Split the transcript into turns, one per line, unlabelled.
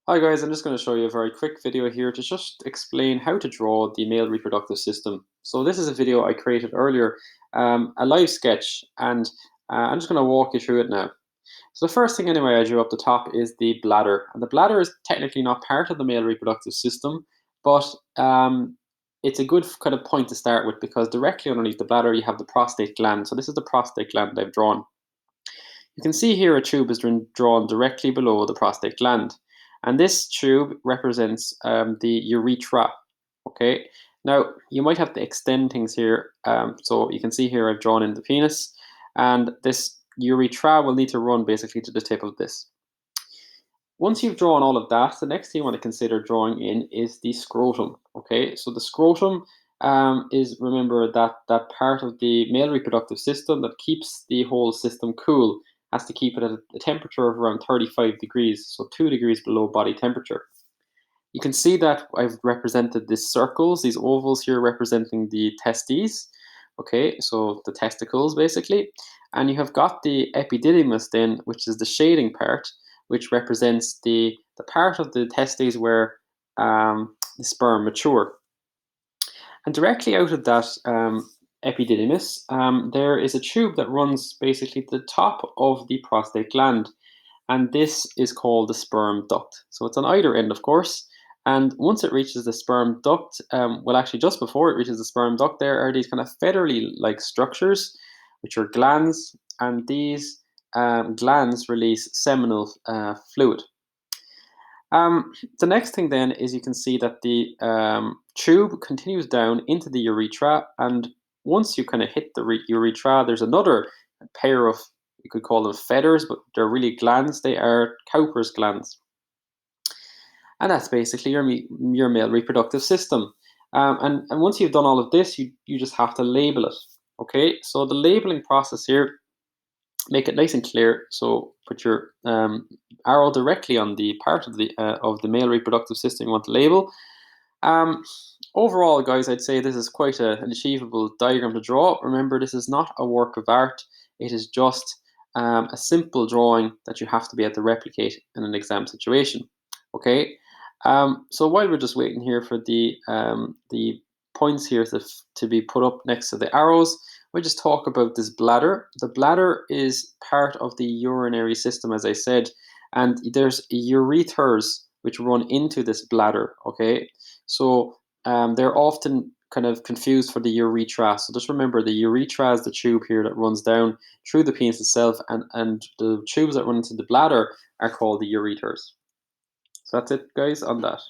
Hi guys, I'm just going to show you a very quick video here to just explain how to draw the male reproductive system. So this is a video I created earlier, a live sketch, and I'm just going to walk you through it now. So the first thing anyway I drew up the top is the bladder. And the bladder is technically not part of the male reproductive system, but it's a good kind of point to start with because directly underneath the bladder you have the prostate gland. So this is the prostate gland I've drawn. You can see here a tube is drawn directly below the prostate gland. And this tube represents the urethra. Okay, now you might have to extend things here. So you can see here I've drawn in the penis, and this urethra will need to run basically to the tip of this. Once you've drawn all of that, the next thing you want to consider drawing in is the scrotum. Okay, so the scrotum is, remember, that part of the male reproductive system that keeps the whole system cool, has to keep it at a temperature of around 35 degrees, so 2 degrees below body temperature. You can see that I've represented these circles, these ovals here representing the testes. Okay, so the testicles basically. And you have got the epididymis then, which is the shading part, which represents the part of the testes where the sperm mature. And directly out of that epididymis, there is a tube that runs basically to the top of the prostate gland, and this is called the sperm duct. So it's on either end, of course. And once it reaches the sperm duct, well, actually, just before it reaches the sperm duct, there are these kind of feathery like structures, which are glands, and these glands release seminal fluid. The next thing then is you can see that the tube continues down into the urethra, and once you kind of hit the urethra, there's another pair of, you could call them feathers, but they're really glands. They are Cowper's glands, and that's basically your male reproductive system. And once you've done all of this, you just have to label it. Okay, so the labeling process here, make it nice and clear. So put your arrow directly on the part of the male reproductive system you want to label. Um, Overall, guys, I'd say this is quite an achievable diagram to draw. Remember, this is not a work of art. It is just a simple drawing that you have to be able to replicate in an exam situation. Okay. So while we're just waiting here for the points here to be put up next to the arrows, we'll just talk about this bladder. The bladder is part of the urinary system, as I said, and there's urethers which run into this bladder. Okay, so they're often kind of confused for the urethra. So just remember, the urethra is the tube here that runs down through the penis itself, and the tubes that run into the bladder are called the ureters. So that's it, guys, on that.